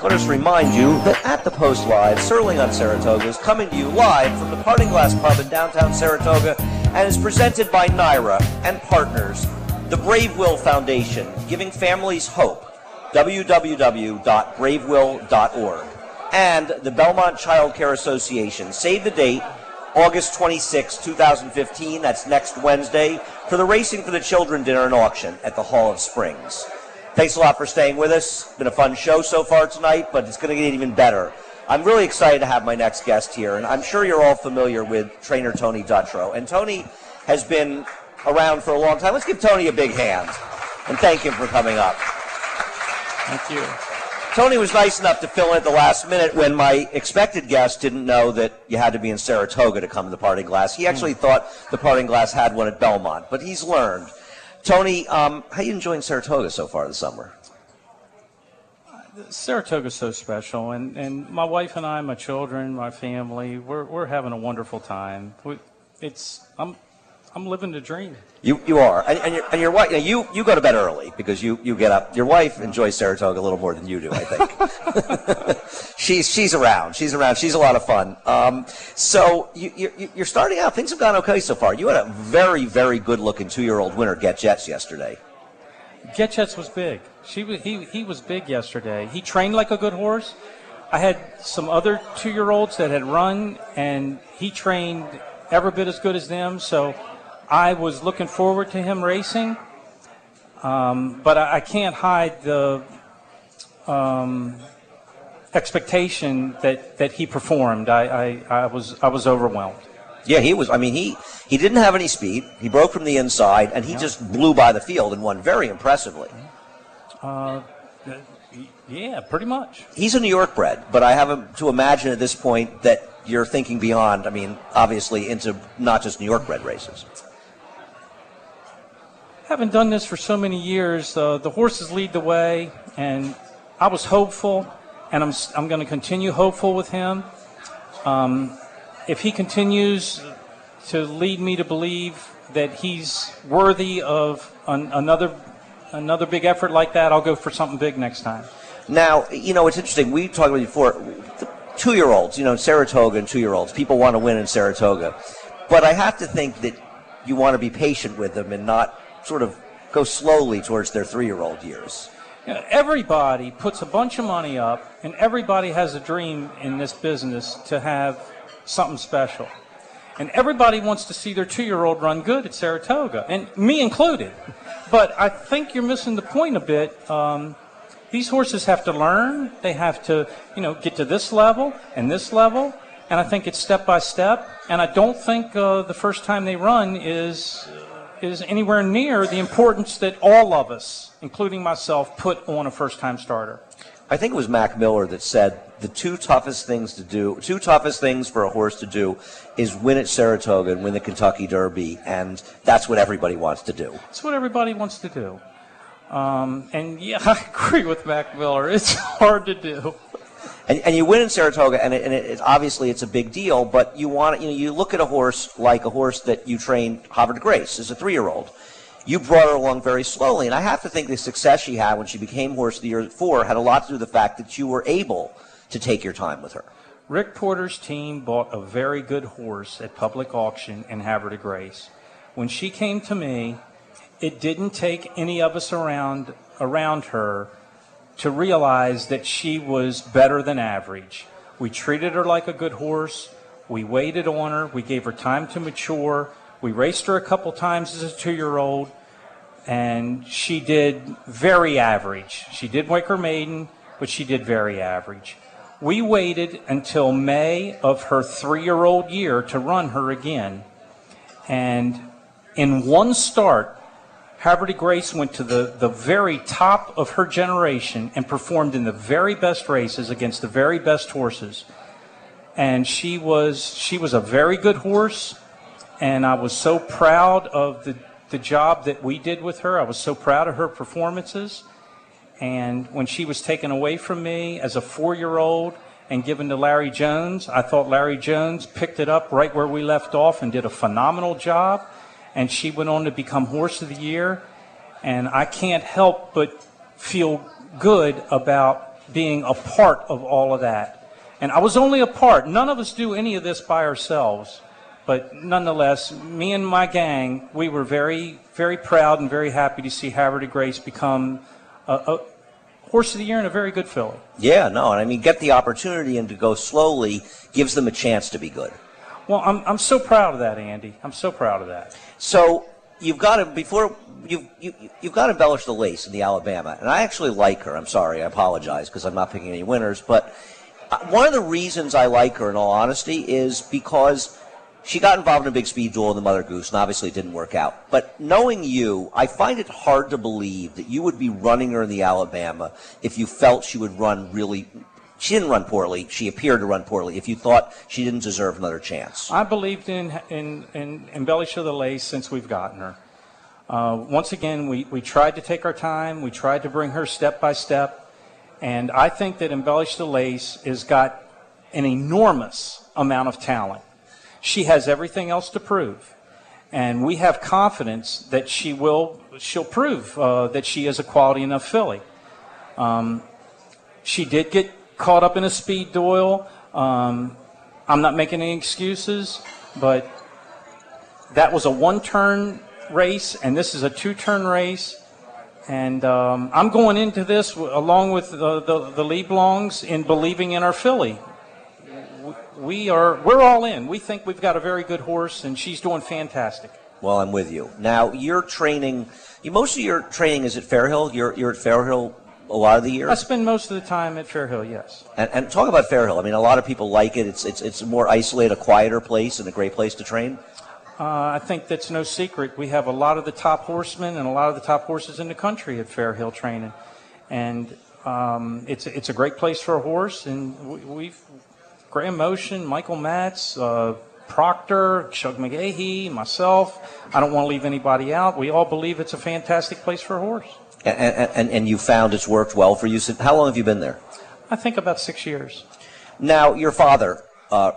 Let us remind you that at the Post Live, Serling on Saratoga is coming to you live from the Parting Glass Pub in downtown Saratoga and is presented by Naira and partners, the Brave Will Foundation, giving families hope, www.bravewill.org, and the Belmont Child Care Association. Save the date, August 26, 2015, that's next Wednesday, for the Racing for the Children dinner and auction at the Hall of Springs. Thanks a lot for staying with us. It's been a fun show so far tonight, but it's going to get even better. I'm really excited to have my next guest here, and I'm sure you're all familiar with trainer Tony Dutrow. And Tony has been around for a long time. Let's give Tony a big hand and thank him for coming up. Thank you. Tony was nice enough to fill in at the last minute when my expected guest didn't know that you had to be in Saratoga to come to the Parting Glass. He actually thought the Parting Glass had one at Belmont, but he's learned. Tony, how are you enjoying Saratoga so far this summer? Saratoga's so special, and my wife and I, my children, my family, we're having a wonderful time. I'm living the dream. You are, and your wife. You go to bed early because you get up. Your wife enjoys Saratoga a little more than you do, I think. she's around. She's around. She's a lot of fun. So you're starting out. Things have gone okay so far. You had a very, very good-looking 2-year-old winner, Get Jets, yesterday. Get Jets was big. He was big yesterday. He trained like a good horse. I had some other 2-year-olds that had run, and he trained every bit as good as them. So I was looking forward to him racing, but I can't hide the expectation that he performed. I was overwhelmed. Yeah, he was. I mean, he didn't have any speed. He broke from the inside, and he just blew by the field and won very impressively. Yeah, pretty much. He's a New York bred, but I have to imagine at this point that you're thinking beyond, I mean, obviously into not just New York bred races. Having done this for so many years, the horses lead the way, and I was hopeful, and I'm going to continue hopeful with him. If he continues to lead me to believe that he's worthy of another big effort like that, I'll go for something big next time. Now, it's interesting. We talked about before, 2-year-olds, Saratoga and 2-year-olds. People want to win in Saratoga. But I have to think that you want to be patient with them and not sort of go slowly towards their 3-year-old years. Everybody puts a bunch of money up, and everybody has a dream in this business to have something special. And everybody wants to see their 2-year-old run good at Saratoga, and me included. But I think you're missing the point a bit. These horses have to learn. They have to, get to this level and this level. And I think it's step by step. And I don't think the first time they run is anywhere near the importance that all of us, including myself, put on a first-time starter. I think it was Mac Miller that said the two toughest things for a horse to do is win at Saratoga and win the Kentucky Derby, and that's what everybody wants to do. That's what everybody wants to do. And yeah, I agree with Mac Miller. It's hard to do. And you win in Saratoga, and it obviously it's a big deal. But you look at a horse like a horse that you trained, Havre de Grace, as a 3-year-old. You brought her along very slowly, and I have to think the success she had when she became horse of the year before had a lot to do with the fact that you were able to take your time with her. Rick Porter's team bought a very good horse at public auction in Havre de Grace. When she came to me, it didn't take any of us around her to realize that she was better than average. We treated her like a good horse. We waited on her. We gave her time to mature. We raced her a couple times as a 2-year-old, and she did very average. She did make her maiden, but she did very average. We waited until May of her 3-year-old year to run her again. And in one start, Havre de Grace went to the very top of her generation and performed in the very best races against the very best horses. And she was a very good horse, and I was so proud of the job that we did with her. I was so proud of her performances. And when she was taken away from me as a 4-year-old and given to Larry Jones, I thought Larry Jones picked it up right where we left off and did a phenomenal job. And she went on to become Horse of the Year. And I can't help but feel good about being a part of all of that. And I was only a part. None of us do any of this by ourselves. But nonetheless, me and my gang, we were very, very proud and very happy to see Havre de Grace become a Horse of the Year and a very good filly. Yeah, no, and I mean, get the opportunity and to go slowly gives them a chance to be good. Well, I'm so proud of that, Andy. I'm so proud of that. So you've got to you've got to embellish the lace in the Alabama, and I actually like her. I'm sorry, I apologize because I'm not picking any winners, but one of the reasons I like her, in all honesty, is because she got involved in a big speed duel in the Mother Goose, and obviously it didn't work out. But knowing you, I find it hard to believe that you would be running her in the Alabama if you felt she would run really. She didn't run poorly. She appeared to run poorly. If you thought she didn't deserve another chance, I believed in Embellish of the Lace since we've gotten her. Once again, we tried to take our time. We tried to bring her step by step, and I think that Embellish the Lace has got an enormous amount of talent. She has everything else to prove, and we have confidence that she'll prove that she is a quality enough filly. She did get caught up in a speed duel. I'm not making any excuses, but that was a one-turn race, and this is a two-turn race. And I'm going into this along with the Leblongs in believing in our filly. We're all in. We think we've got a very good horse, and she's doing fantastic. Well, I'm with you. Now, you're training. Most of your training is at Fairhill. You're at Fairhill a lot of the year. I spend most of the time at Fairhill, yes. And talk about Fairhill. I mean, a lot of people like it. It's a more isolated, a quieter place, and a great place to train. I think that's no secret. We have a lot of the top horsemen and a lot of the top horses in the country at Fairhill training, and it's a great place for a horse. And we've Graham Motion, Michael Matz, Proctor, Chuck McGahee, myself. I don't want to leave anybody out. We all believe it's a fantastic place for a horse. And you found it's worked well for you. How long have you been there? I think about 6 years. Now, your father,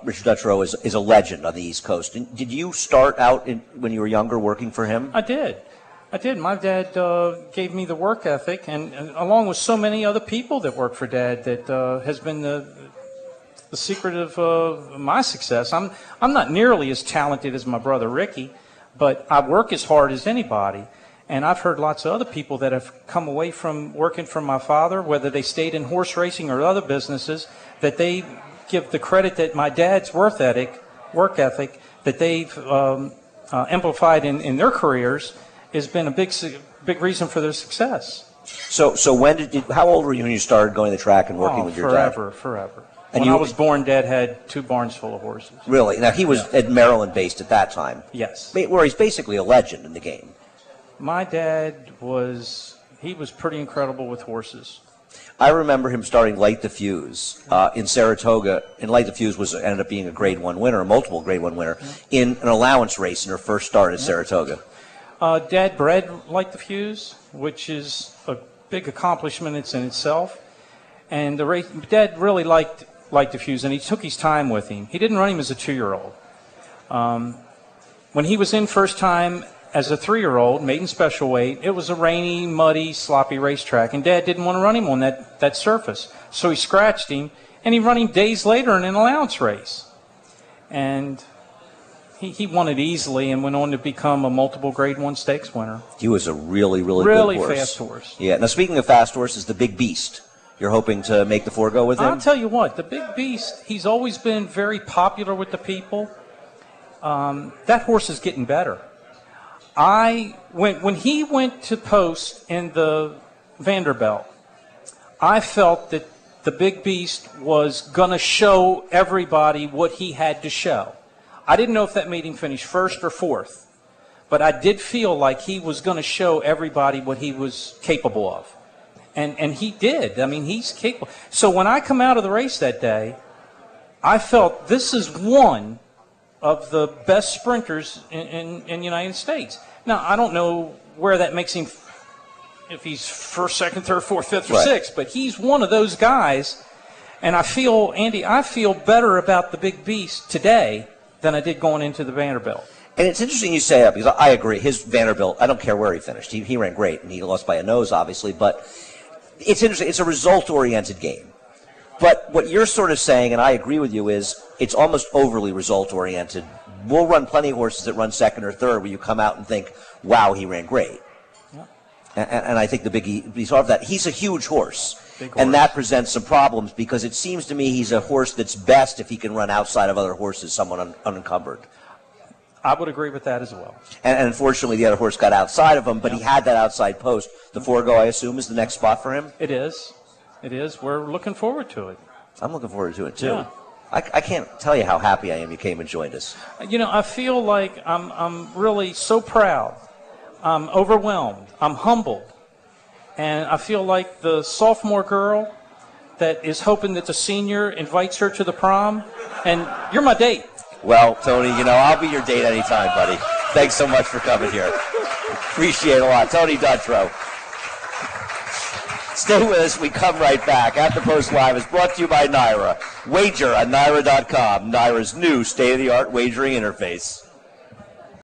Richard Dutrow, is a legend on the East Coast. Did you start out when you were younger working for him? I did. My dad gave me the work ethic, and along with so many other people that work for Dad, that has been the secret of my success. I'm not nearly as talented as my brother Ricky, but I work as hard as anybody. And I've heard lots of other people that have come away from working for my father, whether they stayed in horse racing or other businesses, that they give the credit that my dad's work ethic that they've amplified in their careers has been a big reason for their success. So how old were you when you started going to the track and working with your dad? Forever. And when I was born, Dad had 2 barns full of horses. Really? Now, he was at Maryland based at that time. Yes. Where he's basically a legend in the game. My dad was pretty incredible with horses. I remember him starting Light the Fuse in Saratoga, and Light the Fuse ended up being a Grade 1 winner, a multiple Grade 1 winner, in an allowance race in her first start at Saratoga. Dad bred Light the Fuse, which is a big accomplishment in itself. And Dad really liked Light the Fuse, and he took his time with him. He didn't run him as a 2-year-old. When he was in first time as a 3-year-old, maiden special weight, it was a rainy, muddy, sloppy racetrack, and Dad didn't want to run him on that surface. So he scratched him, and he ran him days later in an allowance race. And he won it easily and went on to become a multiple Grade 1 stakes winner. He was a really good horse. Really fast horse. Yeah. Now, speaking of fast horses, the Big Beast. You're hoping to make the forego with him? I'll tell you what, the Big Beast, he's always been very popular with the people. That horse is getting better. When he went to post in the Vanderbilt, I felt that the Big Beast was going to show everybody what he had to show. I didn't know if that made him finish first or fourth, but I did feel like he was going to show everybody what he was capable of. And he did. I mean, he's capable. So when I come out of the race that day, I felt this is one of the best sprinters in the United States. Now, I don't know where that makes him, if he's first, second, third, fourth, fifth, or sixth, but he's one of those guys. And I feel, Andy, better about the Big Beast today than I did going into the Vanderbilt. And it's interesting you say that, because I agree. His Vanderbilt, I don't care where he finished. He ran great, and he lost by a nose, obviously. But it's interesting. It's a result-oriented game. But what you're sort of saying, and I agree with you, is it's almost overly result-oriented. We'll run plenty of horses that run second or third where you come out and think, wow, he ran great. Yeah. And I think the biggie, besides that, he's a huge horse. And that presents some problems because it seems to me he's a horse that's best if he can run outside of other horses, somewhat unencumbered. I would agree with that as well. And unfortunately, the other horse got outside of him, but he had that outside post. The Forego, I assume, is the next spot for him? It is. It is. We're looking forward to it. I'm looking forward to it, too. Yeah. I can't tell you how happy I am you came and joined us. You know, I feel like I'm really so proud. I'm overwhelmed. I'm humbled. And I feel like the sophomore girl that is hoping that the senior invites her to the prom. And you're my date. Well, Tony, I'll be your date anytime, buddy. Thanks so much for coming here. Appreciate it a lot. Tony Dutrow. Stay with us. We come right back. At the Post Live is brought to you by Naira. Wager on Naira.com, Naira's new state-of-the-art wagering interface.